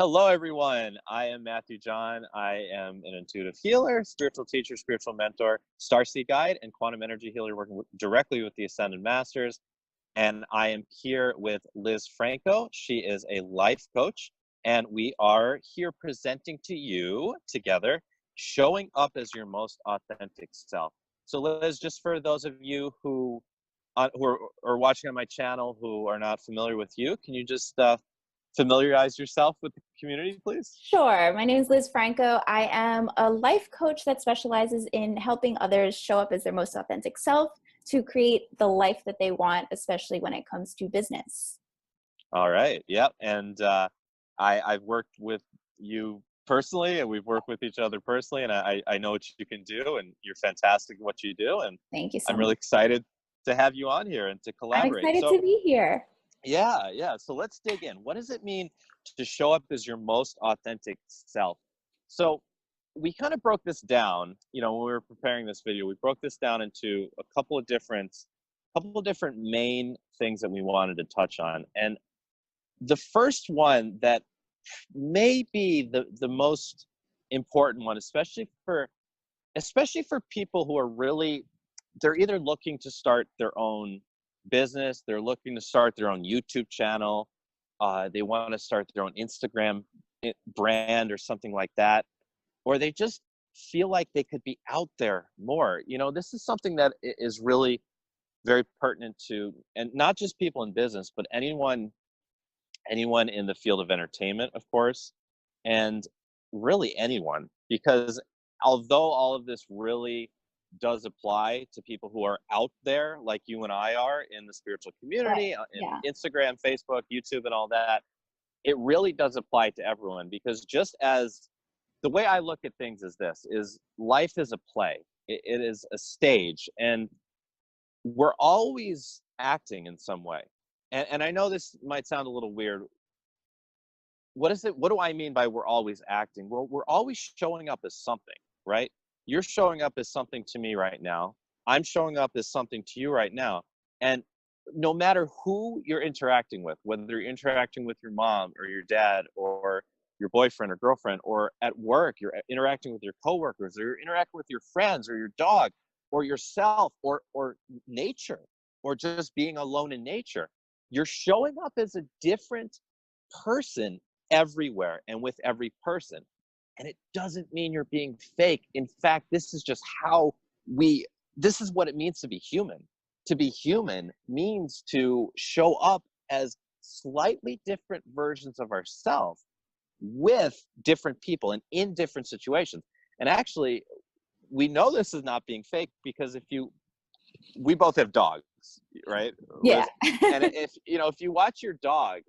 Hello, everyone. I am Matthew John. I am an intuitive healer, spiritual teacher, spiritual mentor, starseed guide, and quantum energy healer working directly with the Ascended Masters. And I am here with Lizz Franco. She is a life coach, and we are here presenting to you together, showing up as your most authentic self. So, Liz, just for those of you who are watching on my channel who are not familiar with you, can you just familiarize yourself with the community, please? Sure. My name is Lizz Franco. I am a life coach that specializes in helping others show up as their most authentic self to create the life that they want, especially when it comes to business. All right. Yep. And I've worked with you personally, and we've worked with each other personally, and I know what you can do, and you're fantastic at what you do. And Thank you so I'm much. really excited to have you on here and to I'm collaborate. excited to be here. Yeah. So let's dig in. What does it mean to show up as your most authentic self? So we kind of broke this down, when we were preparing this video. We broke this down into a couple of different main things that we wanted to touch on. And the first one that may be the most important one, especially for people who are really, they're either looking to start their own business, they're looking to start their own YouTube channel, they want to start their own Instagram brand or something like that, or they just feel like they could be out there more. This is something that is really very pertinent to, and not just people in business, but anyone in the field of entertainment, of course, and really anyone, because although all of this really does apply to people who are out there like you and I are in the spiritual community, Right. in Yeah. Instagram, Facebook, YouTube, and all that, it really does apply to everyone. Because just as the way I look at things is this, is life is a play. It is a stage, and we're always acting in some way. And I know this might sound a little weird. What do I mean by we're always acting? Well, we're always showing up as something, right? You're showing up as something to me right now. I'm showing up as something to you right now. And no matter who you're interacting with, whether you're interacting with your mom or your dad or your boyfriend or girlfriend, or at work, you're interacting with your coworkers, or you're interacting with your friends or your dog or yourself, or nature, or just being alone in nature, you're showing up as a different person everywhere and with every person. And it doesn't mean you're being fake. In fact, this is just this is what it means to be human. To be human means to show up as slightly different versions of ourselves with different people and in different situations. And actually, we know this is not being fake, because we both have dogs, right? Yeah. And if you watch your dog,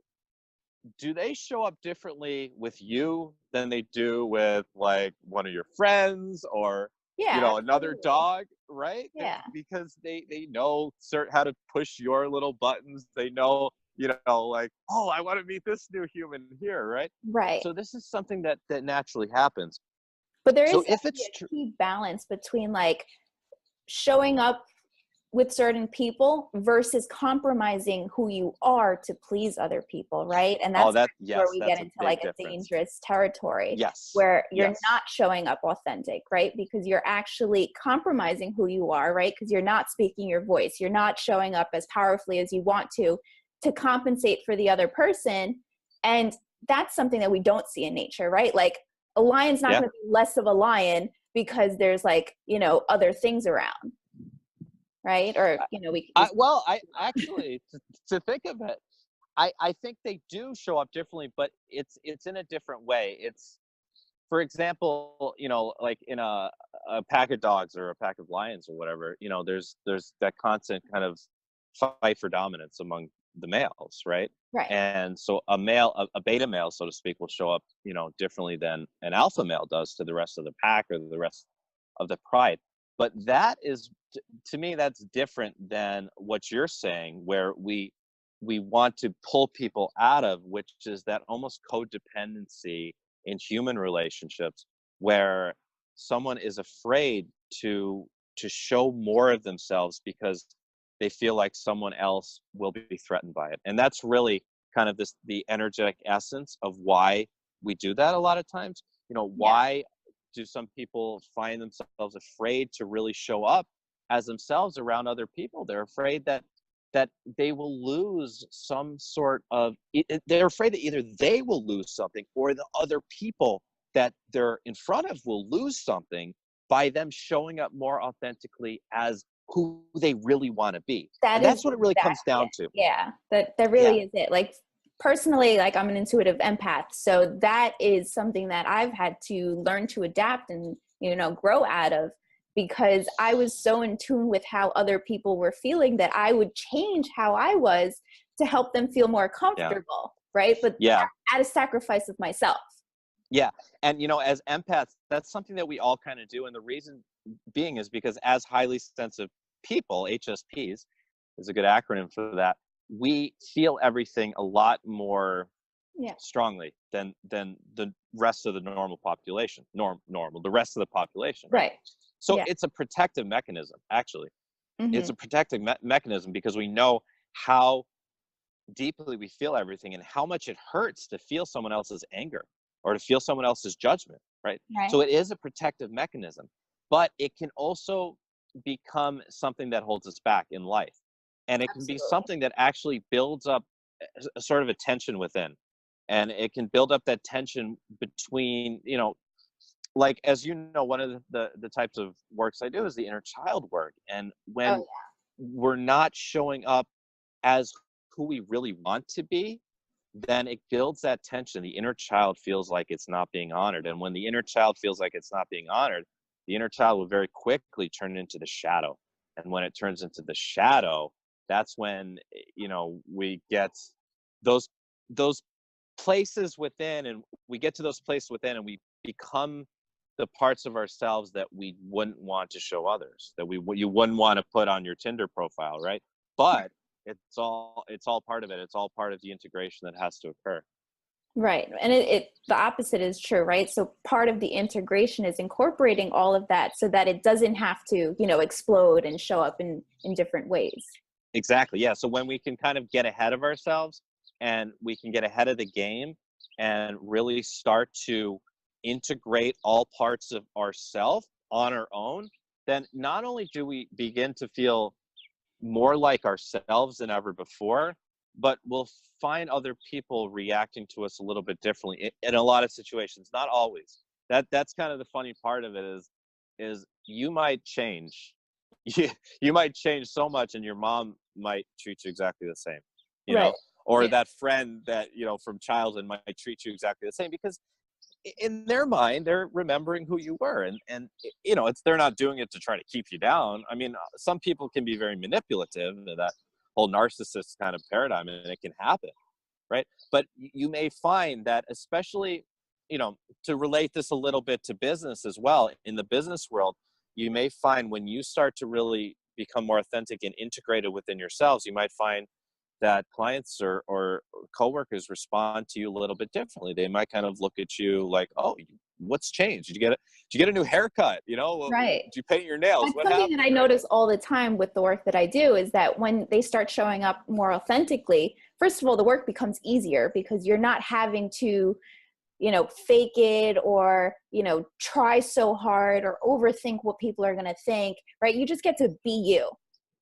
do they show up differently with you than they do with like one of your friends or Yeah. another Absolutely. dog, right? Yeah. Because they know how to push your little buttons. They know, like, oh, I want to meet this new human here, right? Right. So this is something that naturally happens. But there So is if a it's true, key balance between like showing up with certain people versus compromising who you are to please other people, right? And that's where we get that's a into big like a difference. dangerous territory. Yes. Where you're Yes. not showing up authentic, right? Because you're actually compromising who you are, right? Because you're not speaking your voice. You're not showing up as powerfully as you want to compensate for the other person. And that's something that we don't see in nature, right? Like a lion's not going to be less of a lion because there's like, other things around. Right? Or, I actually, to think of it, I think they do show up differently, but it's in a different way. It's, for example, like in a pack of dogs or a pack of lions or whatever, there's that constant kind of fight for dominance among the males, right? Right. And so a beta male, so to speak, will show up, differently than an alpha male does to the rest of the pack or the rest of the pride. But that is, to me, that's different than what you're saying, where we want to pull people out of, which is that almost codependency in human relationships, where someone is afraid to show more of themselves because they feel like someone else will be threatened by it. And that's really kind of the energetic essence of why we do that a lot of times. You know, why do some people find themselves afraid to really show up as themselves around other people? They're afraid that they will lose some sort of, they're afraid that either they will lose something or the other people that they're in front of will lose something by them showing up more authentically as who they really want to be. And that's what it really comes down to. Yeah, that really is it. Like, personally, like, I'm an intuitive empath, so that is something that I've had to learn to adapt and, you know, grow out of, because I was so in tune with how other people were feeling that I would change how I was to help them feel more comfortable, right? But at a sacrifice of myself. Yeah. And, you know, as empaths, that's something that we all kind of do. And the reason being is because as highly sensitive people, HSPs is a good acronym for that, we feel everything a lot more strongly than the rest of the normal population, the rest of the population. Right. So it's a protective mechanism, actually. It's a protective mechanism because we know how deeply we feel everything and how much it hurts to feel someone else's anger or to feel someone else's judgment, right? So it is a protective mechanism, but it can also become something that holds us back in life. And it can be something that actually builds up a sort of a tension within. And it can build up that tension between, you know, like, as you know, one of the types of works I do is the inner child work. And when we're not showing up as who we really want to be, then it builds that tension. The inner child feels like it's not being honored. And when the inner child feels like it's not being honored, the inner child will very quickly turn into the shadow. And when it turns into the shadow, that's when, you know, we get those places within, and we get to those places within, and we become the parts of ourselves that we wouldn't want to show others, that you wouldn't want to put on your Tinder profile, right? But it's all part of it. It's all part of the integration that has to occur. Right. And the opposite is true, right? So part of the integration is incorporating all of that so that it doesn't have to, you know, explode and show up in different ways. Exactly. Yeah. So when we can kind of get ahead of ourselves and we can get ahead of the game and really start to integrate all parts of ourselves on our own, then not only do we begin to feel more like ourselves than ever before, but we'll find other people reacting to us a little bit differently in a lot of situations. Not always. That's kind of the funny part of it is you might change. You might change so much, and your mom might treat you exactly the same, you know, or that friend that, you know, from childhood might treat you exactly the same, because in their mind, they're remembering who you were. And you know, they're not doing it to try to keep you down. I mean, some people can be very manipulative, that whole narcissist kind of paradigm, and it can happen, right? But you may find that, especially, you know, to relate this a little bit to business as well, in the business world, you may find when you start to really become more authentic and integrated within yourselves, you might find that clients or coworkers respond to you a little bit differently. They might kind of look at you like, "Oh, what's changed? Did you get a new haircut? You know, right? Did you paint your nails? That's something that I notice all the time with the work that I do, is that when they start showing up more authentically, first of all, the work becomes easier because you're not having to, you know, fake it or, you know, try so hard or overthink what people are going to think, right? You just get to be you.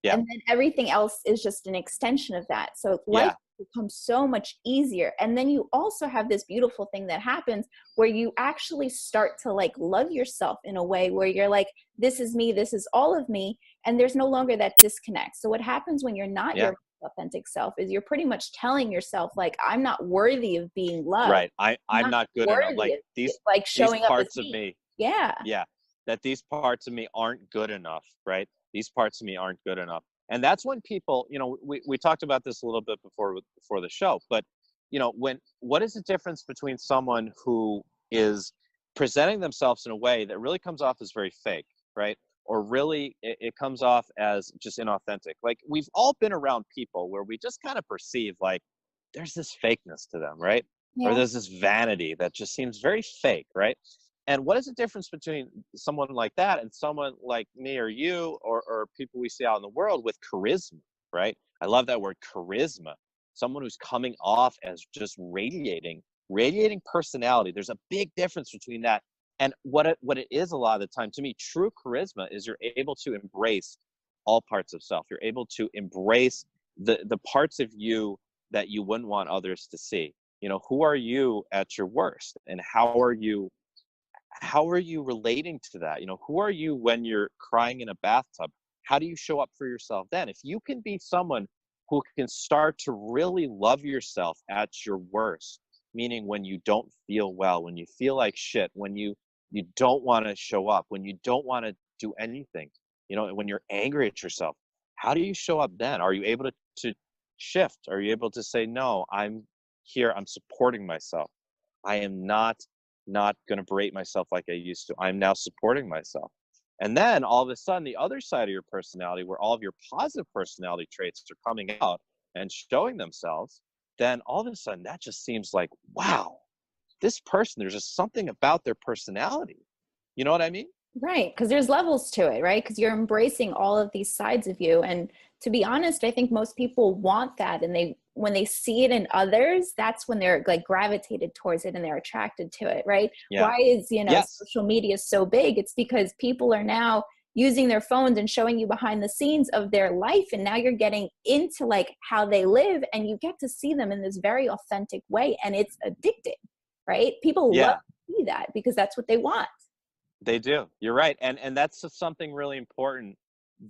Yeah. And then everything else is just an extension of that. So life becomes so much easier. And then you also have this beautiful thing that happens where you actually start to like love yourself in a way where you're like, this is me, this is all of me. And there's no longer that disconnect. So what happens when you're not your authentic self is you're pretty much telling yourself, like, I'm not worthy of being loved. Right. I'm not good enough. Like these showing parts up of me. Yeah. Yeah. That these parts of me aren't good enough, right? These parts of me aren't good enough. And that's when people, you know, we talked about this a little bit before the show, but, you know, what is the difference between someone who is presenting themselves in a way that really comes off as very fake, right? Or really it comes off as just inauthentic. Like, we've all been around people where we just kind of perceive like there's this fakeness to them, right? Or there's this vanity that just seems very fake, right? And what is the difference between someone like that and someone like me or you or people we see out in the world with charisma, right? I love that word, charisma. Someone who's coming off as just radiating radiating personality. There's a big difference between that and what it is a lot of the time. To me, true charisma is you're able to embrace all parts of self. You're able to embrace the parts of you that you wouldn't want others to see. You know, who are you at your worst, and how are you relating to that? You know, who are you when you're crying in a bathtub? How do you show up for yourself then? If you can be someone who can start to really love yourself at your worst, meaning when you don't feel well, when you feel like shit, when you don't want to show up, when you don't want to do anything, you know, when you're angry at yourself, how do you show up then? Are you able to shift? Are you able to say, no, I'm here, I'm supporting myself. I am not going to berate myself like I used to. I'm now supporting myself. And then all of a sudden, the other side of your personality, where all of your positive personality traits are coming out and showing themselves, then all of a sudden that just seems like, wow, this person, there's just something about their personality. You know what I mean? Right, because there's levels to it, right? Because you're embracing all of these sides of you. And to be honest, I think most people want that. And when they see it in others, that's when they're like gravitated towards it and they're attracted to it, right? Yeah. Why is, Yes. social media so big? It's because people are now using their phones and showing you behind the scenes of their life. And now you're getting into like how they live, and you get to see them in this very authentic way. And it's addicting, right? People love Yeah, to see that because that's what they want. they do. You're right. And that's just something really important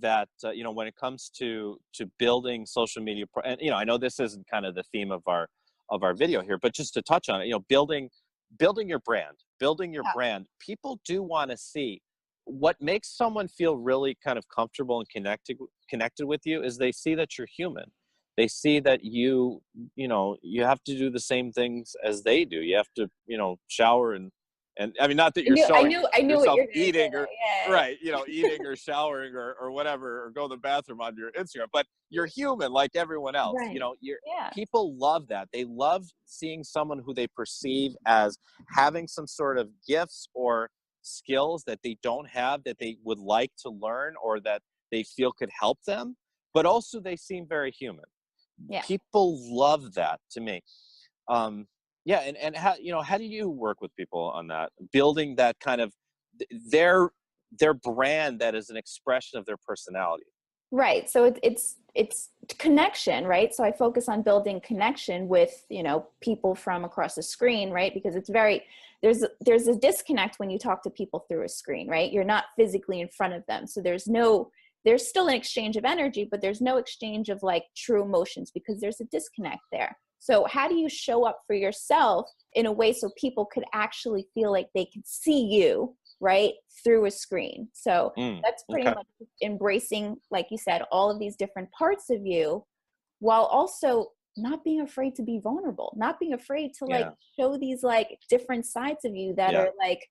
that, you know, when it comes to building social media, and, you know, I know this isn't kind of the theme of our video here, but just to touch on it, you know, building your brand, people do want to see what makes someone feel really kind of comfortable and connected with you is they see that you're human. They see that you know, you have to do the same things as they do. You have to, you know, shower and I mean, not that you're showing I knew what yourself you're gonna say. eating or Yeah. right, you know, eating or showering or whatever, or go to the bathroom on your Instagram, but you're human like everyone else. You Right. know, Yeah. people love that. They love seeing someone who they perceive as having some sort of gifts or skills that they don't have, that they would like to learn or that they feel could help them, but also they seem very human. Yeah. People love that to me. Yeah, and how, you know, how do you work with people on that, building that kind of their brand that is an expression of their personality? Right. So it's connection, right? So I focus on building connection with, people from across the screen, right? Because it's there's a disconnect when you talk to people through a screen, right? You're not physically in front of them. So there's still an exchange of energy, but there's no exchange of like true emotions because there's a disconnect there. So how do you show up for yourself in a way so people could actually feel like they could see you, right, through a screen? So that's pretty Okay. much embracing, like you said, all of these different parts of you while also not being afraid to be vulnerable, not being afraid to like Yeah. show these like different sides of you that Yeah. are like,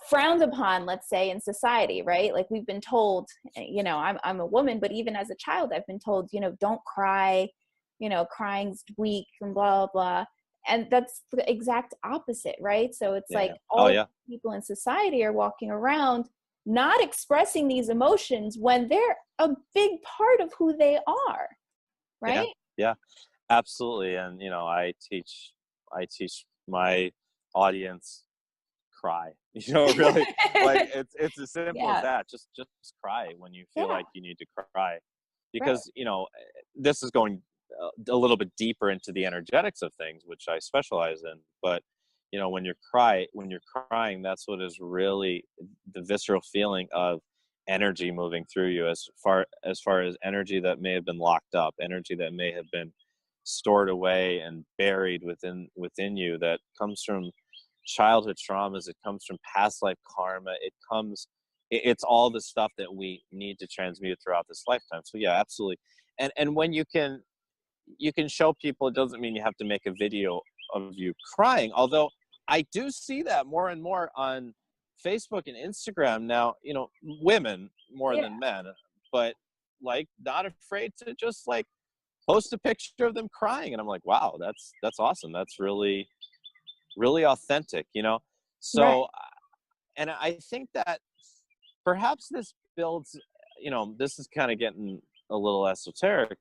frowned upon, let's say, in society, right? Like we've been told, I'm a woman, but even as a child, I've been told, don't cry, crying's weak and blah, blah, blah. And that's the exact opposite, right? So it's Yeah. like Yeah. all Oh of yeah. people in society are walking around not expressing these emotions when they're a big part of who they are, Yeah. right? Yeah. Absolutely. And you know, I teach my audience cry. You know, really, like it's as simple as Yeah, that. Just cry when you feel yeah, like you need to cry, right. because you know, this is going a little bit deeper into the energetics of things, which I specialize in. But you know, when you're crying, that's what is really the visceral feeling of energy moving through you, as far as energy that may have been locked up, energy that may have been stored away and buried within you, that comes from childhood traumas, it comes from past life karma, it's all the stuff that we need to transmute throughout this lifetime. So yeah, absolutely. And when you can show people, it doesn't mean you have to make a video of you crying, although I do see that more and more on Facebook and Instagram now, you know, women more Yeah, than men, but like not afraid to just like post a picture of them crying, and I'm like, wow, that's awesome, that's really really authentic, you know? right. So, and I think that perhaps this builds, you know, this is kind of getting a little esoteric,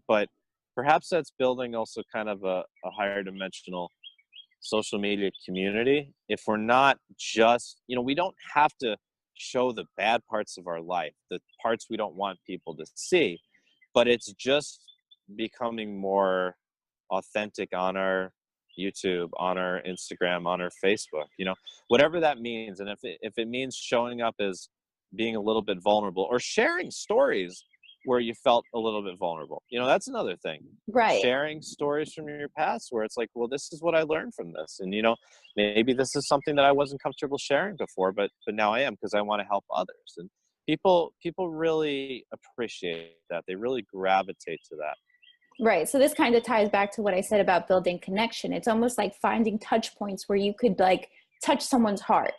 but perhaps that's building also kind of a higher dimensional social media community. If we're not just, we don't have to show the bad parts of our life, the parts we don't want people to see, but it's just becoming more authentic on our YouTube, on our Instagram, on our Facebook, whatever that means. And if it means showing up as being a little bit vulnerable, or sharing stories where you felt a little bit vulnerable, that's another thing. Right. Sharing stories from your past where it's like, well, this is what I learned from this. And, maybe this is something that I wasn't comfortable sharing before, but now I am, because I want to help others. And people really appreciate that. They really gravitate to that. Right. So this kind of ties back to what I said about building connection. It's almost like finding touch points where you could like touch someone's heart.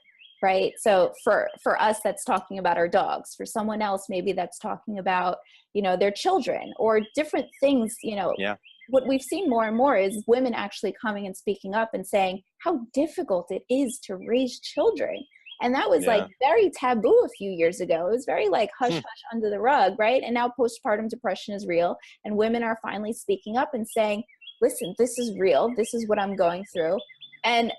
Right. So for us, that's talking about our dogs. For someone else, maybe that's talking about, their children or different things. Yeah. What we've seen more and more is women actually coming and speaking up and saying how difficult it is to raise children. And that was like very taboo a few years ago. It was very like hush hush under the rug, right? And now postpartum depression is real, and women are finally speaking up and saying, listen, this is real. This is what I'm going through. And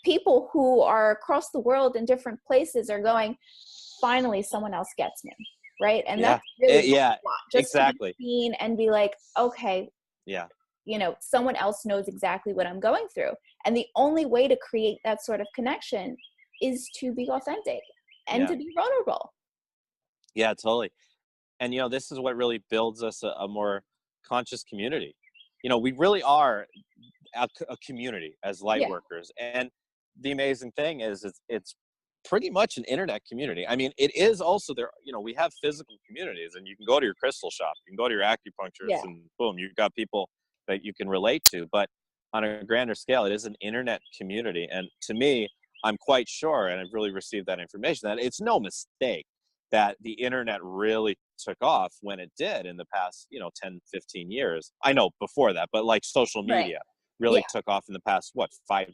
people who are across the world in different places are going, finally someone else gets me, right? And that's really just exactly. to be seen and be like, okay, someone else knows exactly what I'm going through. And the only way to create that sort of connection is to be authentic and to be vulnerable. Yeah, totally. And, this is what really builds us a more conscious community. We really are a community as light workers. And the amazing thing is it's pretty much an internet community. I mean, it is also there, we have physical communities, and you can go to your crystal shop, you can go to your acupuncturist, and boom, you've got people that you can relate to. But on a grander scale, it is an internet community. And to me, I'm quite sure, and I've really received that information, that it's no mistake that the internet really took off when it did in the past, 10, 15 years. I know before that, but like social media really took off in the past, 5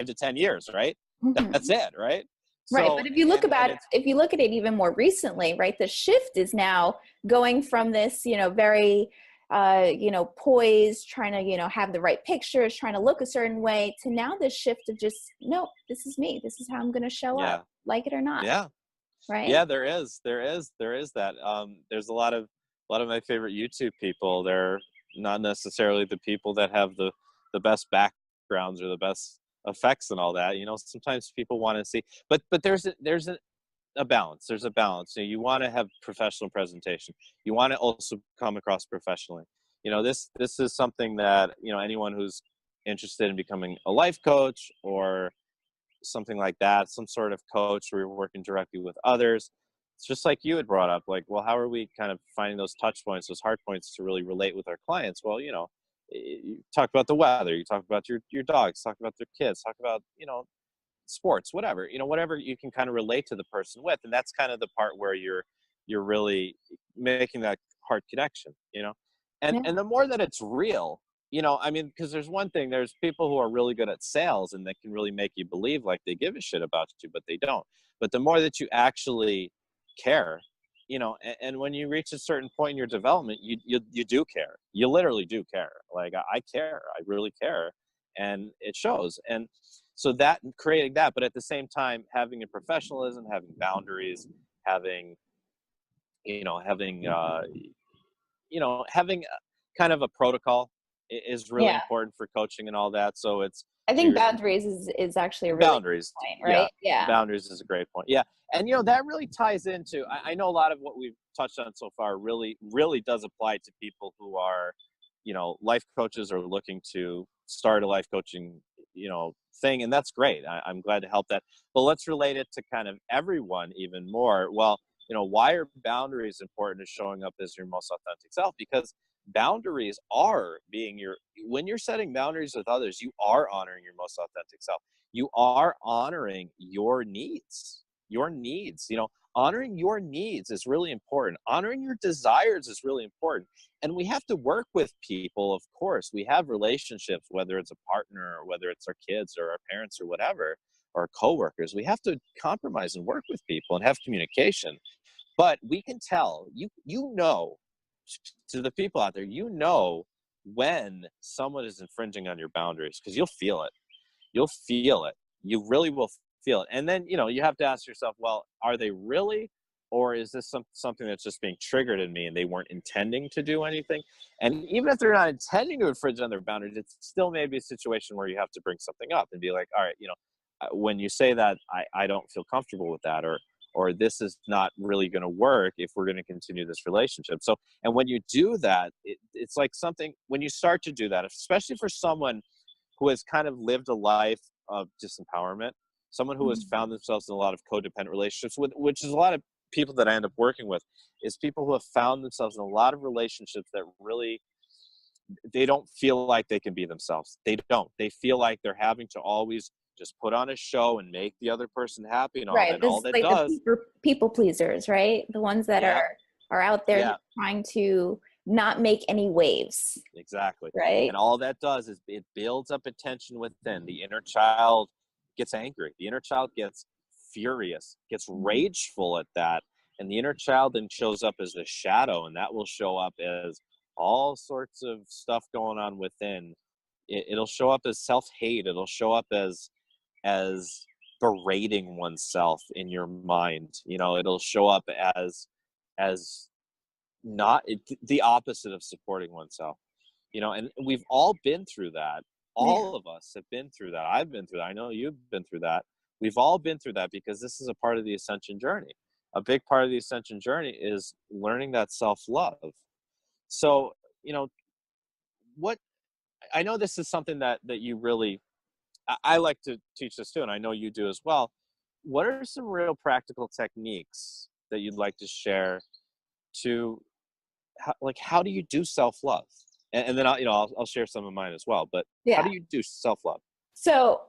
to 10 years, right? Mm-hmm. That's it, right? Right. So, but if you look if you look at it even more recently, right, the shift is now going from this, very, poised, trying to, have the right pictures, trying to look a certain way, to now this shift of just, no, this is me. This is how I'm going to show up, like it or not. Yeah. Right. Yeah, there is that. There's a lot of my favorite YouTube people. They're not necessarily the people that have the best backgrounds or the best effects and all that. Sometimes people want to see, but there's a balance. There's a balance. You want to have professional presentation. You want to also come across professionally. This is something that, anyone who's interested in becoming a life coach or something like that, some sort of coach where you're working directly with others. It's just like you had brought up, like, well, how are we kind of finding those touch points, those hard points to really relate with our clients? Well, you talk about the weather, you talk about your dogs, talk about their kids, talk about, sports, whatever, whatever you can kind of relate to the person with. And that's kind of the part where you're really making that heart connection, and the more that it's real, I mean, because there's one thing, there's people who are really good at sales and that can really make you believe like they give a shit about you, but they don't. But the more that you actually care, and when you reach a certain point in your development, you do care. You literally do care. Like, I care. I really care. And it shows. And so that, creating that, but at the same time, having a professionalism, having boundaries, having, having kind of a protocol is really important for coaching and all that. So I think boundaries is actually a really boundaries good point, right? Yeah. Boundaries is a great point. Yeah. And, that really ties into, I know a lot of what we've touched on so far really, really does apply to people who are, life coaches or looking to start a life coaching, thing. And that's great. I'm glad to help that. But let's relate it to kind of everyone even more. Well, why are boundaries important to showing up as your most authentic self? Because boundaries are when you're setting boundaries with others, you are honoring your most authentic self. You are honoring your needs. Honoring your needs is really important. Honoring your desires is really important. And we have to work with people, of course. We have relationships, whether it's a partner or whether it's our kids or our parents or whatever, or coworkers. We have to compromise and work with people and have communication. But we can tell, to the people out there, when someone is infringing on your boundaries, because you'll feel it. You'll feel it. You really will feel it. And then, you have to ask yourself, well, are they really? Or is this something that's just being triggered in me and they weren't intending to do anything? And even if they're not intending to infringe on their boundaries, it's still maybe a situation where you have to bring something up and be like, all right, when you say that, I don't feel comfortable with that, or this is not really going to work if we're going to continue this relationship. So, and when you do that, it's like something, when you start to do that, especially for someone who has kind of lived a life of disempowerment, someone who has found themselves in a lot of codependent relationships, which is a lot of people that I end up working with, is people who have found themselves in a lot of relationships that really, they don't feel like they can be themselves. They don't. They feel like they're having to always just put on a show and make the other person happy and all that. And all that like does, the people pleasers, right? The ones that are out there trying to not make any waves. Exactly. Right. And all that does is it builds up a tension within. The inner child gets angry. The inner child gets furious, gets rageful at that. And the inner child then shows up as the shadow, and that will show up as all sorts of stuff going on within. It'll show up as self-hate. It'll show up as berating oneself in your mind. It'll show up as not the opposite of supporting oneself. And we've all been through that. All of us have been through that. I've been through that. I know you've been through that. We've all been through that, because this is a part of the ascension journey. A big part of the ascension journey is learning that self-love. So, what, I know this is something that you really, I like to teach this too, and I know you do as well. What are some real practical techniques that you'd like to share to, how do you do self-love? And then I'll share some of mine as well, but how do you do self-love? So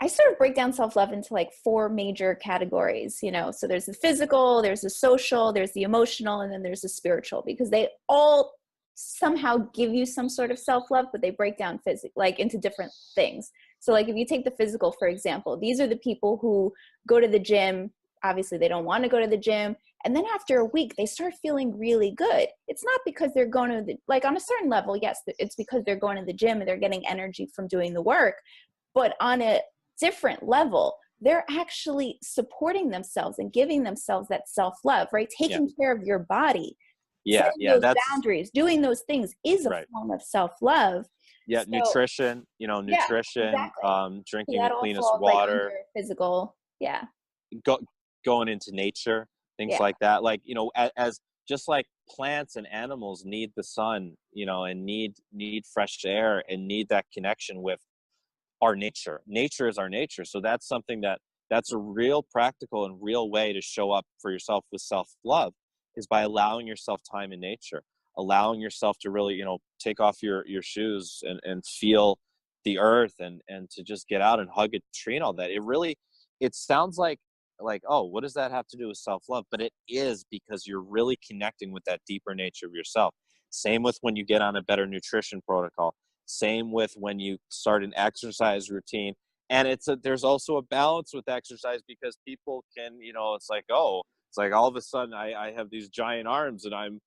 I sort of break down self-love into like 4 major categories, so there's the physical, there's the social, there's the emotional, and then there's the spiritual, because they all somehow give you some sort of self-love, but they break down into different things. So like if you take the physical, for example, these are the people who go to the gym. Obviously they don't want to go to the gym. And then after a week, they start feeling really good. It's not because they're going to on a certain level, yes, it's because they're going to the gym and they're getting energy from doing the work. But on a different level, they're actually supporting themselves and giving themselves that self-love, right? Taking care of your body. Setting those boundaries, doing those things is a form of self-love. Yeah, so, nutrition, nutrition, drinking the cleanest water. Physical, going into nature, things like that. As just like plants and animals need the sun, and need fresh air and need that connection with our nature. Nature is our nature. So that's something that's a real practical and real way to show up for yourself with self-love, is by allowing yourself time in nature, allowing yourself to really, take off your shoes and feel the earth and to just get out and hug a tree and all that. It sounds like, oh, what does that have to do with self-love? But it is, because you're really connecting with that deeper nature of yourself. Same with when you get on a better nutrition protocol. Same with when you start an exercise routine. And there's also a balance with exercise, because people can, it's like all of a sudden I have these giant arms and I'm,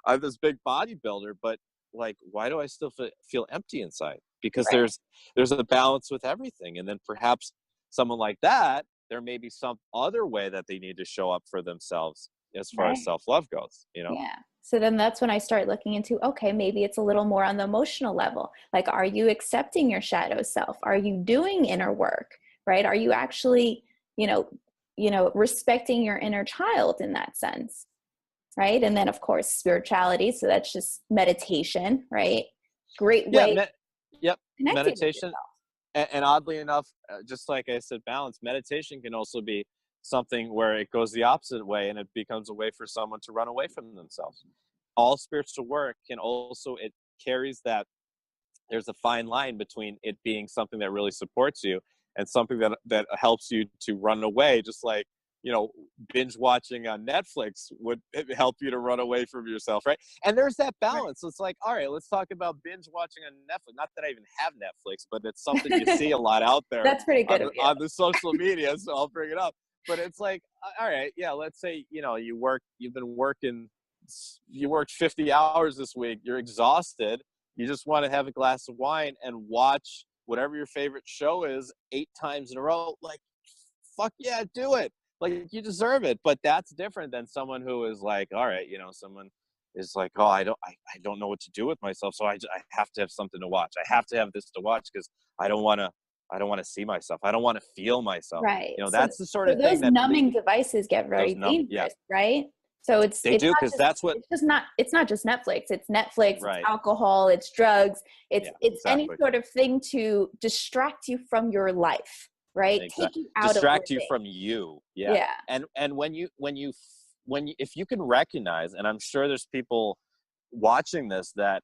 I'm this big bodybuilder, but why do I still feel empty inside? Because there's a balance with everything. And then perhaps someone like that, there may be some other way that they need to show up for themselves as far as self-love goes, Yeah. So then that's when I start looking into, okay, maybe it's a little more on the emotional level. Like, are you accepting your shadow self? Are you doing inner work, right? Are you actually, respecting your inner child in that sense, right? And then of course, spirituality. So that's just meditation, right? Great way. Meditation. And oddly enough, just like I said, balance, meditation can also be something where it goes the opposite way and it becomes a way for someone to run away from themselves. All spiritual work it carries that. There's a fine line between it being something that really supports you and something that helps you to run away, just like, binge watching on Netflix would help you to run away from yourself, right? And there's that balance. It's like, all right, let's talk about binge watching on Netflix. Not that I even have Netflix, but it's something you see a lot out there. That's pretty good on the social media, so I'll bring it up. But it's like, all right, let's say, you've been working you worked 50 hours this week, you're exhausted, you just want to have a glass of wine and watch whatever your favorite show is 8 times in a row, like, fuck yeah, do it. Like, you deserve it. But that's different than someone who is like, all right, you know, someone is like, oh, I don't know what to do with myself, so I have to have something to watch. I have to have this to watch because I don't want to see myself. I don't want to feel myself. Right. You know, So, that's the sort so of thing those that numbing devices get very yeah, dangerous, right? So it's they it's do, not because just that's what, it's not just Netflix. It's Netflix, it's right. alcohol, it's drugs, it's Yeah, it's any exactly. sort of thing to distract you from your life, right? Take Exactly. you out of Distract you living. from you. Yeah. Yeah. And if you can recognize, and I'm sure there's people watching this that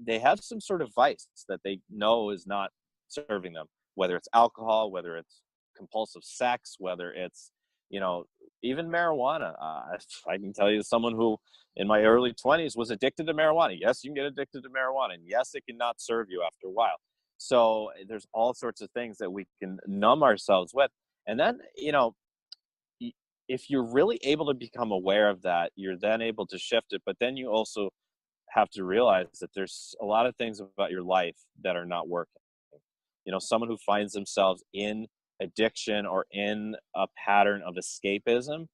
they have some sort of vice that they know is not serving them, whether it's alcohol, whether it's compulsive sex, whether it's, you know, even marijuana. I can tell you, someone who in my early 20s was addicted to marijuana. Yes, you can get addicted to marijuana, and yes, it can not serve you after a while. So there's all sorts of things that we can numb ourselves with. And then, you know, if you're really able to become aware of that, you're then able to shift it. But then you also have to realize that there's a lot of things about your life that are not working. You know, someone who finds themselves in addiction or in a pattern of escapism,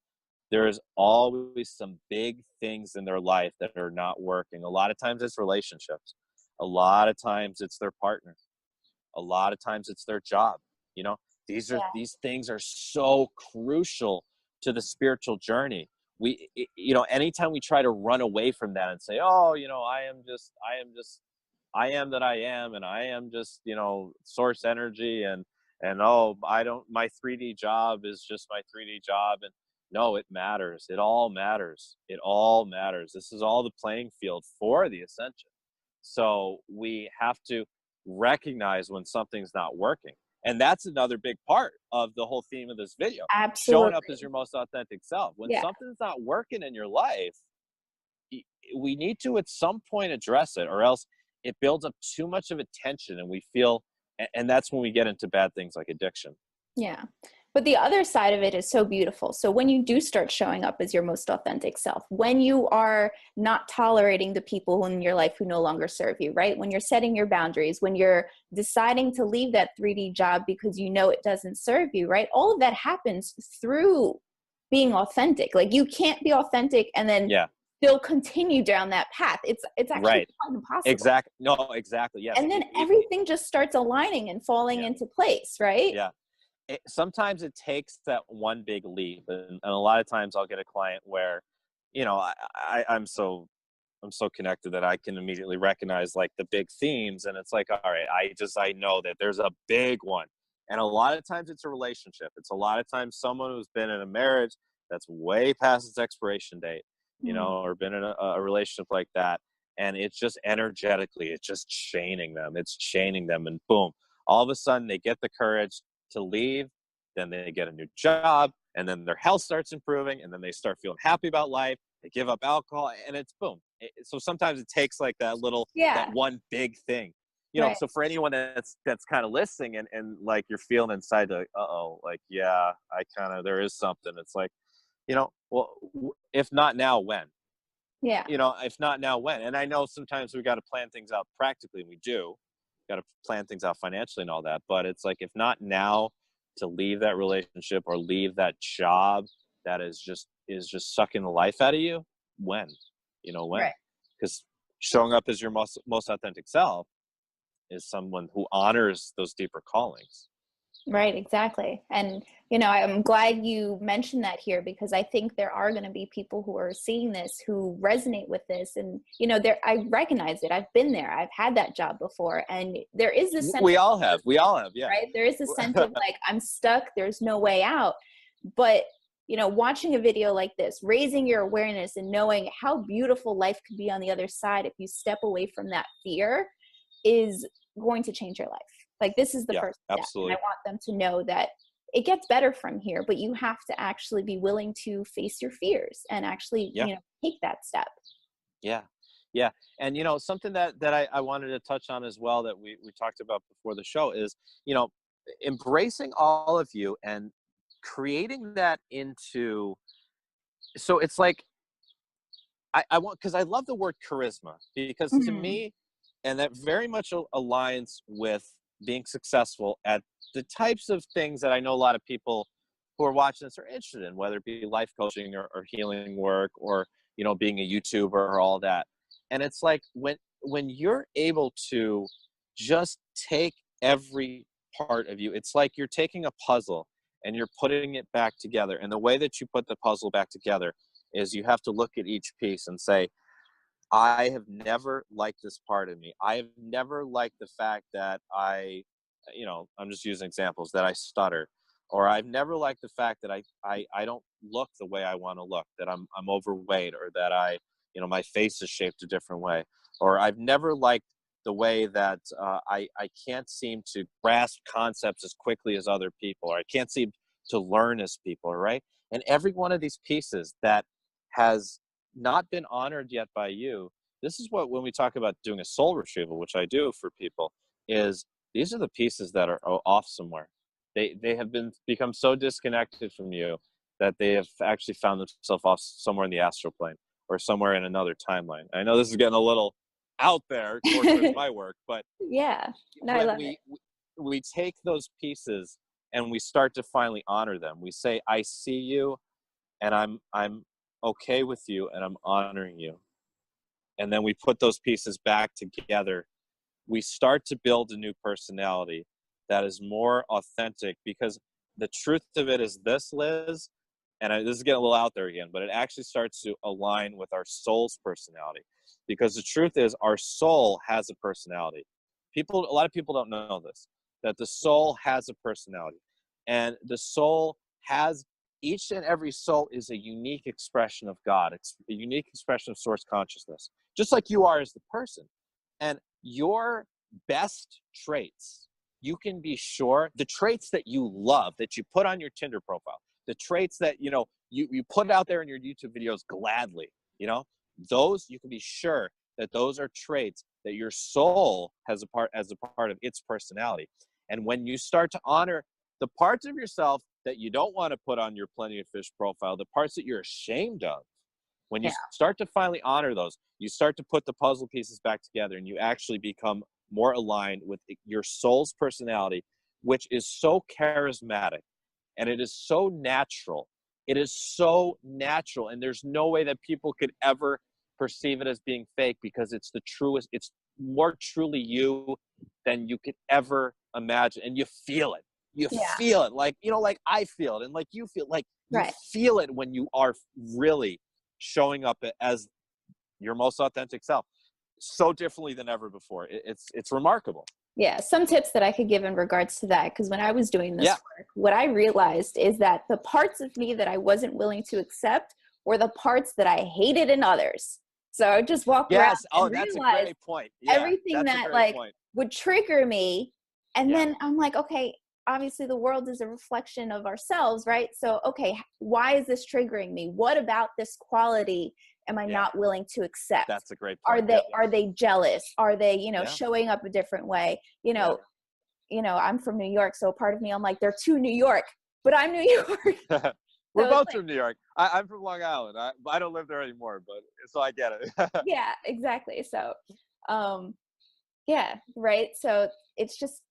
there's always some big things in their life that are not working. A lot of times it's relationships. A lot of times it's their partner. A lot of times it's their job. You know, these things are so crucial to the spiritual journey. You know, anytime we try to run away from that and say, oh, you know, I am that I am, and I am just, you know, source energy, and oh, I don't, my 3D job is just my 3D job. And no, it matters. It all matters. It all matters. This is all the playing field for the ascension. So we have to recognize when something's not working. And that's another big part of the whole theme of this video. Showing up Absolutely. as your most authentic self. When Yeah. something's not working in your life, we need to at some point address it, or else it builds up too much of a tension, and we feel, and that's when we get into bad things like addiction. Yeah. But the other side of it is so beautiful. So when you do start showing up as your most authentic self, when you are not tolerating the people in your life who no longer serve you, right? When you're setting your boundaries, when you're deciding to leave that 3D job because you know it doesn't serve you, right? All of that happens through being authentic. Like, you can't be authentic and then still continue down that path. It's actually quite impossible. Exactly. No, exactly. Yes. And then everything just starts aligning and falling into place, right? Yeah. Sometimes it takes that one big leap, and a lot of times I'll get a client where, you know, I'm so connected that I can immediately recognize like the big themes, and it's like, all right, I know that there's a big one. And a lot of times it's a relationship. It's a lot of times someone who's been in a marriage that's way past its expiration date, you know, or been in a relationship like that, and it's just energetically, it's just chaining them. It's chaining them, and boom, all of a sudden they get the courage to leave, then they get a new job, and then their health starts improving, and then they start feeling happy about life. They give up alcohol, and it's boom. So sometimes it takes like that one big thing, you know. So for anyone that's kind of listening, and like you're feeling inside, like, like, yeah, I kind of, there is something. It's like, you know, well, if not now, when? Yeah. You know, if not now, when? And I know sometimes we got to plan things out practically, and we do got to plan things out financially and all that. But it's like, if not now, to leave that relationship or leave that job that is just sucking the life out of you, when? You know, when? Because showing up as your most authentic self is someone who honors those deeper callings. Right, exactly. And, you know, I'm glad you mentioned that here, because I think there are going to be people who are seeing this who resonate with this. And, you know, I recognize it. I've been there. I've had that job before. And there is this sense we all have, yeah. Right? There is a sense of like, I'm stuck. There's no way out. But, you know, watching a video like this, raising your awareness and knowing how beautiful life could be on the other side if you step away from that fear, is going to change your life. Like, this is the first step. Absolutely. And I want them to know that it gets better from here, but you have to actually be willing to face your fears and actually, you know, take that step. Yeah. And, you know, something that I wanted to touch on as well, that we talked about before the show, is, you know, embracing all of you and creating that into, so it's like, I want, because I love the word charisma, because to Mhm. me, and that very much aligns with being successful at the types of things that I know a lot of people who are watching this are interested in, whether it be life coaching or healing work, or, you know, being a YouTuber or all that. And it's like when you're able to just take every part of you, it's like you're taking a puzzle and you're putting it back together. And the way that you put the puzzle back together is you have to look at each piece and say, I have never liked this part of me. I have never liked the fact that you know, I'm just using examples, that I stutter, or I've never liked the fact that I don't look the way I want to look, that I'm overweight, or that you know, my face is shaped a different way, or I've never liked the way that I can't seem to grasp concepts as quickly as other people, or I can't seem to learn as people, right? And every one of these pieces that has not been honored yet by you, this is what, when we talk about doing a soul retrieval, which I do for people, is these are the pieces that are off somewhere. They have become so disconnected from you that they have actually found themselves off somewhere in the astral plane, or somewhere in another timeline. I know this is getting a little out there more towards my work, but Yeah. No, I when love it. we take those pieces and we start to finally honor them, we say, I see you, and I'm okay with you, and I'm honoring you. And then we put those pieces back together. We start to build a new personality that is more authentic, because the truth of it is this, Liz, and this is getting a little out there again, but it actually starts to align with our soul's personality. Because the truth is, our soul has a personality. A lot of people don't know this, that the soul has a personality. And the soul has, each and every soul is a unique expression of God. It's a unique expression of source consciousness, just like you are as the person. And your best traits, you can be sure, the traits that you love, that you put on your Tinder profile, the traits that, you know, you put out there in your YouTube videos gladly, you know, those, you can be sure that those are traits that your soul has as a part of its personality. And when you start to honor the parts of yourself that you don't want to put on your Plenty of Fish profile, the parts that you're ashamed of, when you Yeah. start to finally honor those, you start to put the puzzle pieces back together, and you actually become more aligned with your soul's personality, which is so charismatic, and it is so natural. It is so natural, and there's no way that people could ever perceive it as being fake, because it's the truest, it's more truly you than you could ever imagine. And you feel it. You Yeah. feel it, like, you know, like I feel it, and like you feel, like you Right. feel it when you are really showing up as your most authentic self, so differently than ever before. It's remarkable. Yeah, some tips that I could give in regards to that, because when I was doing this Yeah. work, what I realized is that the parts of me that I wasn't willing to accept were the parts that I hated in others. So I would just walk around Yes. Oh, and that's a realize great point. Yeah, everything that's a that great like point. would trigger me. And Yeah. then I'm like, okay, obviously the world is a reflection of ourselves, right? So, okay, why is this triggering me? What about this quality am I Yeah. not willing to accept? That's a great Are point. they Yep. are they jealous? Are they, Yeah. showing up a different way? Yeah. I'm from New York, so part of me, I'm like, they're too New York, but I'm New York. We're So it's both like, from New York. I'm from Long Island. I don't live there anymore, but so I get it. yeah, exactly. So, um, yeah, right. So it's just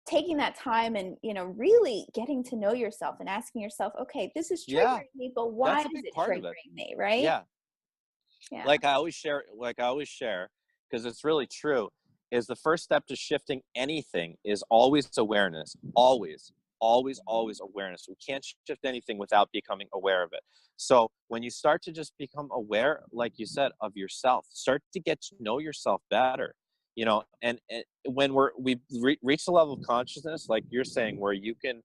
taking that time and, really getting to know yourself and asking yourself, okay, this is Yeah, triggering me, but why that's a is big it part of it. triggering me? Right. Yeah. Yeah. Like I always share, because it's really true, is the first step to shifting anything is always awareness. Always awareness. We can't shift anything without becoming aware of it. So when you start to just become aware, like you said, of yourself, start to get to know yourself better, and when we reach the level of consciousness, like you're saying, where you can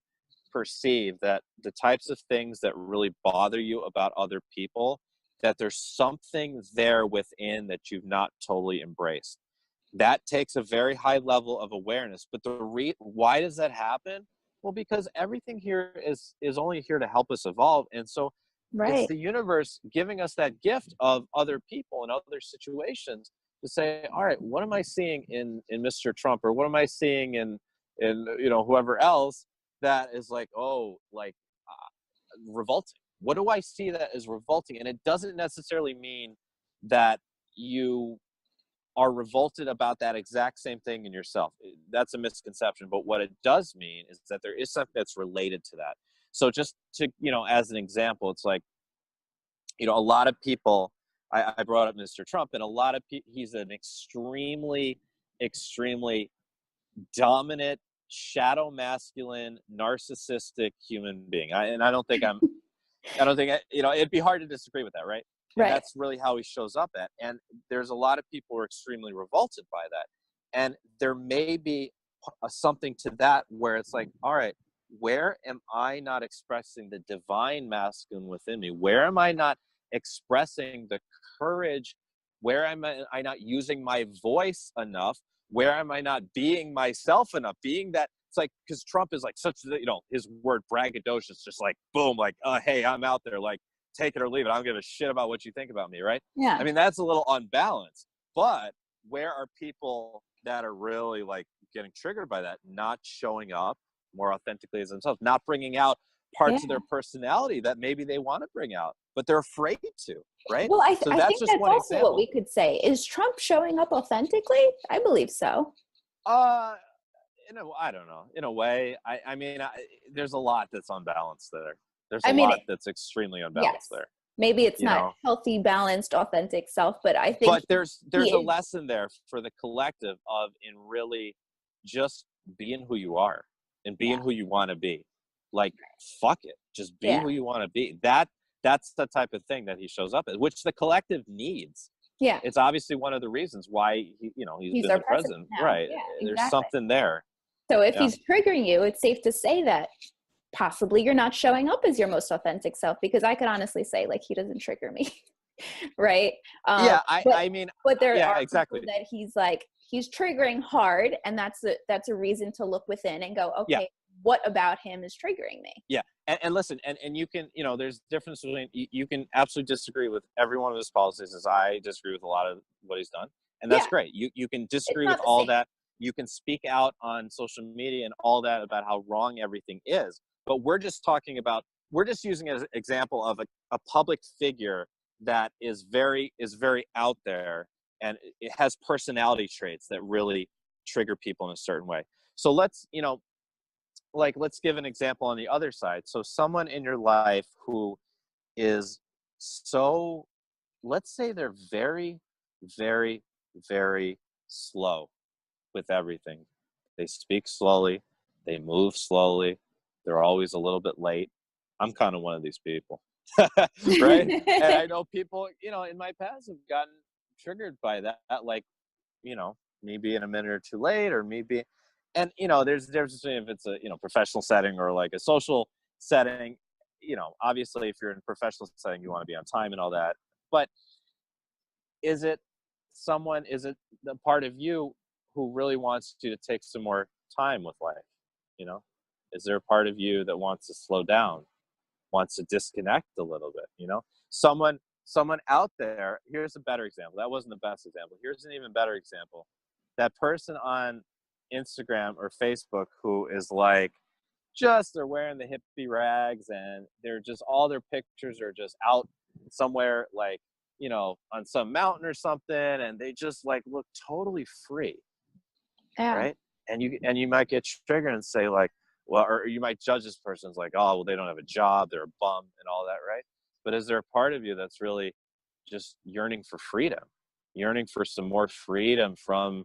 perceive that the types of things that really bother you about other people, that there's something there within that you've not totally embraced. That takes a very high level of awareness. But why does that happen? Well, because everything here is only here to help us evolve. And so it's Right. the universe giving us that gift of other people and other situations to say, all right, what am I seeing in Mr. Trump, or what am I seeing in whoever else, that is like, oh, like revolting? What do I see that is revolting? And it doesn't necessarily mean that you are revolted about that exact same thing in yourself. That's a misconception, but what it does mean is that there is something that's related to that. So just to, as an example, it's like, a lot of people, I brought up Mr. Trump, and a lot of people, he's an extremely, extremely dominant, shadow masculine, narcissistic human being. I don't think it'd be hard to disagree with that, right? And Right. that's really how he shows up at. And there's a lot of people who are extremely revolted by that. And there may be something to that where it's like, all right, where am I not expressing the divine masculine within me? Where am I not expressing the courage? Where am I not using my voice enough? Where am I not being myself enough? Being that, it's like, because Trump is like such, his word braggadocious, just like, boom, like, hey, I'm out there, like, take it or leave it. I don't give a shit about what you think about me, right? Yeah. I mean, that's a little unbalanced. But where are people that are really like getting triggered by that, not showing up more authentically as themselves, not bringing out parts of their personality that maybe they want to bring out, but they're afraid to, right? Well, I So that's think just that's one also example. what we could say. Is Trump showing up authentically? I believe so. I don't know. In a way, I mean, there's a lot that's unbalanced there. There's I a mean, lot that's extremely yes. unbalanced there. Maybe it's not healthy, balanced, authentic self, but I think. But there's a lesson there for the collective of in really just being who you are and being who you want to be. Like, fuck it, just be who you want to be. That's the type of thing that he shows up as, which the collective needs. Yeah. It's obviously one of the reasons why he's been the president. Now. Right. Yeah, There's exactly. something there. So if he's triggering you, it's safe to say that possibly you're not showing up as your most authentic self, because I could honestly say, like, he doesn't trigger me. Right. I mean, but there are exactly people that he's triggering hard, and that's a reason to look within and go, okay, what about him is triggering me? Yeah. And listen, and you can, there's difference between, you can absolutely disagree with every one of his policies, as I disagree with a lot of what he's done. And that's great. You can disagree with all that. You can speak out on social media and all that about how wrong everything is. But we're just using as an example of a public figure that is very out there, and it has personality traits that really trigger people in a certain way. So let's give an example on the other side. So someone in your life who is so, let's say they're very, very, very slow with everything. They speak slowly, they move slowly, they're always a little bit late. I'm kind of one of these people. Right? And I know people, in my past have gotten triggered by that, like, me being a minute or two late, or me being, and there's a difference between if it's a professional setting or like a social setting. Obviously if you're in a professional setting, you want to be on time and all that. But is it the part of you who really wants to take some more time with life? Is there a part of you that wants to slow down, wants to disconnect a little bit? Someone out there, here's a better example. That wasn't the best example. Here's an even better example. That person on Instagram or Facebook who is like, they're wearing the hippie rags, and they're just, all their pictures are just out somewhere, like, on some mountain or something, and they just like look totally free. Right. And you might get triggered and say, like, well, or you might judge this person as like, oh, well, they don't have a job, they're a bum and all that, right? But is there a part of you that's really just yearning for freedom, yearning for some more freedom from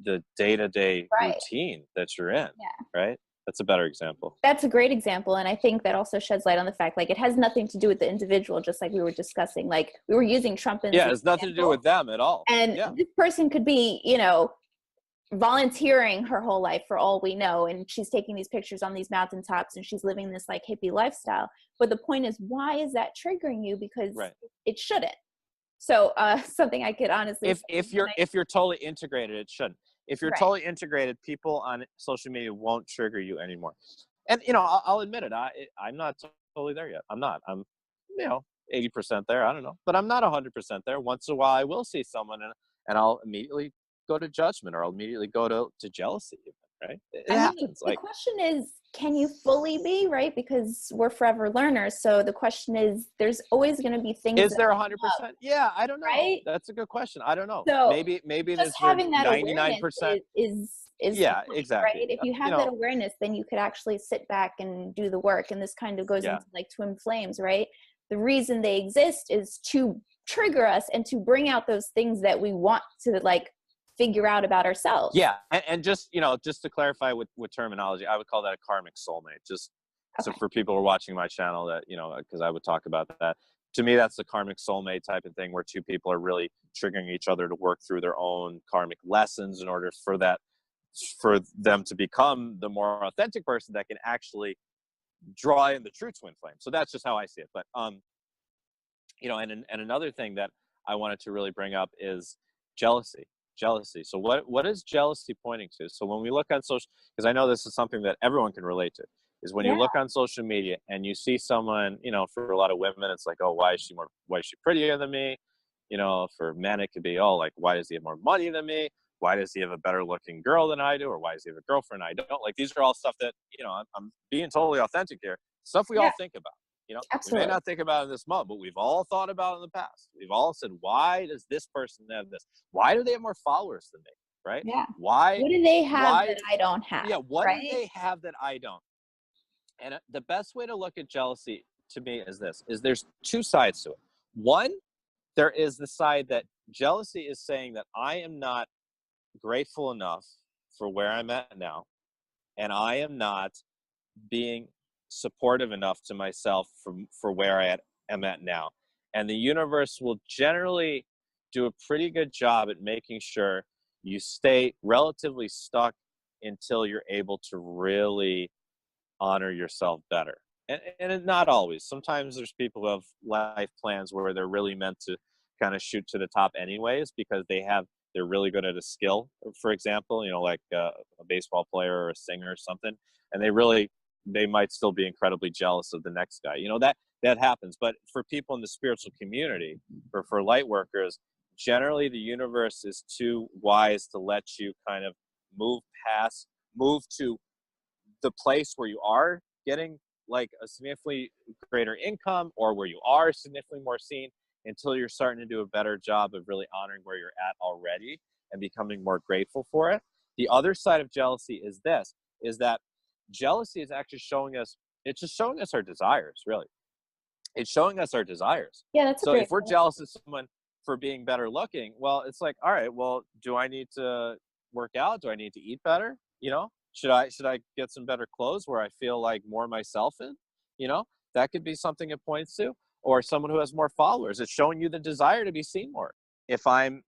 the day-to-day routine that you're in? Right? That's a better example. That's a great example. And I think that also sheds light on the fact, like, it has nothing to do with the individual, just like we were discussing. Like, we were using Trump as it's nothing to do with them at all. And this person could be, volunteering her whole life for all we know, and she's taking these pictures on these mountaintops and she's living this like hippie lifestyle. But the point is, why is that triggering you? Because it shouldn't. So something I could honestly if you're totally integrated, it shouldn't. If you're totally integrated, people on social media won't trigger you anymore. And I'll admit it, I'm not totally there yet. I'm not. I'm 80% there. I don't know, but I'm not 100% there. Once in a while, I will see someone and I'll immediately go to judgment, or I'll immediately go to jealousy, right? It I mean, happens. the Like, question is, can you fully be, right? Because we're forever learners. So the question is, there's always going to be things is that there come up, 100%? Yeah, I don't know. right? That's a good question. I don't know. So Maybe just is there having that awareness 99%? is the Yeah, point, exactly. right? If you You have that know, awareness, then you could actually sit back and do the work. And this kind of goes yeah. into like twin flames, right? The reason they exist is to trigger us and to bring out those things that we want to like figure out about ourselves. Yeah, and just, just to clarify with terminology, I would call that a karmic soulmate. Just so Okay. for people who are watching my channel, that because I would talk about that. To me, that's the karmic soulmate type of thing, where two people are really triggering each other to work through their own karmic lessons in order for them to become the more authentic person that can actually draw in the true twin flame. So that's just how I see it. But and another thing that I wanted to really bring up is jealousy. Jealousy. So what is jealousy pointing to? So when we look on social, because I know this is something that everyone can relate to, is when you Yeah. look on social media and you see someone, for a lot of women, it's like, oh, why is she prettier than me? For men, it could be, oh, like, why does he have more money than me? Why does he have a better looking girl than I do? Or why does he have a girlfriend I don't? Like, these are all stuff that, I'm being totally authentic here. Stuff we all Yeah. think about. We may Absolutely. not think about it in this moment, but we've all thought about it in the past. We've all said, why does this person have this? Why do they have more followers than me? Right? Yeah. Why, What do they have why, that I don't have? yeah, what do Right? they have that I don't? And the best way to look at jealousy to me is this, is there's two sides to it. One, there is the side that jealousy is saying that I am not grateful enough for where I'm at now, and I am not being supportive enough to myself for where I am at now. And the universe will generally do a pretty good job at making sure you stay relatively stuck until you're able to really honor yourself better. And not always. Sometimes there's people who have life plans where they're really meant to kind of shoot to the top anyways, because they're really good at a skill, for example, like a baseball player or a singer or something. And they might still be incredibly jealous of the next guy. That happens. But for people in the spiritual community, or for light workers, generally the universe is too wise to let you kind of move to the place where you are getting like a significantly greater income, or where you are significantly more seen, until you're starting to do a better job of really honoring where you're at already and becoming more grateful for it. The other side of jealousy is that jealousy is actually it's just showing us our desires, really. It's showing us our desires. Yeah, that's a So great if we're point. jealous of someone for being better looking, well, it's like, all right, well, do I need to work out? Do I need to eat better? Should I get some better clothes where I feel like more myself in? You know, that could be something it points to. Or someone who has more followers. It's showing you the desire to be seen more. If I'm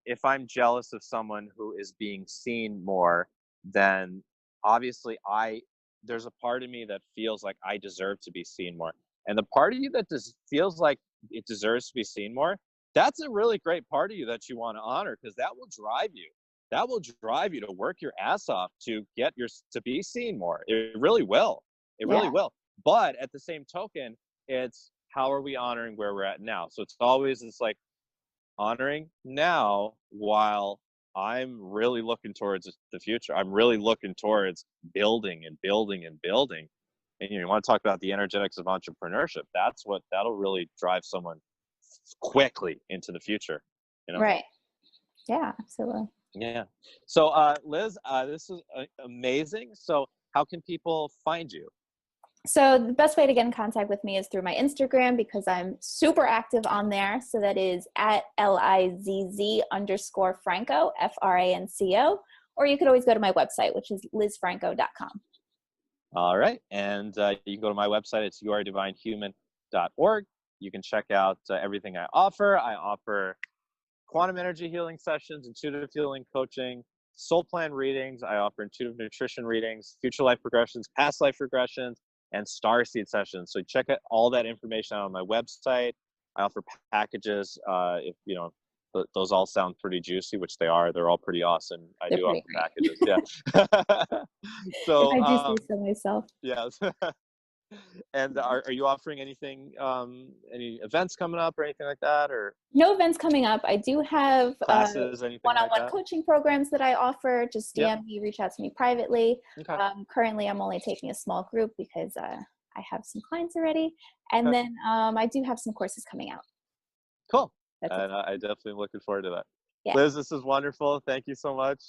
jealous of someone who is being seen more, then obviously there's a part of me that feels like I deserve to be seen more. And the part of you that feels like it deserves to be seen more, that's a really great part of you that you want to honor, because that will drive you. That will drive you to work your ass off to to be seen more. It really will. It really Yeah. will. But at the same token, it's how are we honoring where we're at now? So it's like honoring now while I'm really looking towards the future. I'm really looking towards building and building and building. And you want to talk about the energetics of entrepreneurship. That'll really drive someone quickly into the future. Right. Yeah, absolutely. Yeah. So, Liz, this is amazing. So how can people find you? So the best way to get in contact with me is through my Instagram, because I'm super active on there. So that is at LIZZ_Franco, FRANCO. Or you could always go to my website, which is lizzfranco.com. All right. And you can go to my website. It's yourdivinehuman.org. You can check out everything I offer. I offer quantum energy healing sessions, intuitive healing coaching, soul plan readings. I offer intuitive nutrition readings, future life regressions, past life regressions, and starseed sessions. So check out all that information out on my website. I offer packages. If those all sound pretty juicy, which they are. They're all pretty awesome. I They're do pretty offer great. packages. Yeah. If So I do say so myself. yes. And are you offering anything, any events coming up or anything like that, or No events coming up. I do have classes, anything like one-on-one that? coaching programs that I offer. Just Yep. DM me, reach out to me privately. Okay. Currently, I'm only taking a small group because I have some clients already. And Okay. then I do have some courses coming out. Cool. That's it. And I definitely looking forward to that. Yeah. Liz, this is wonderful. Thank you so much.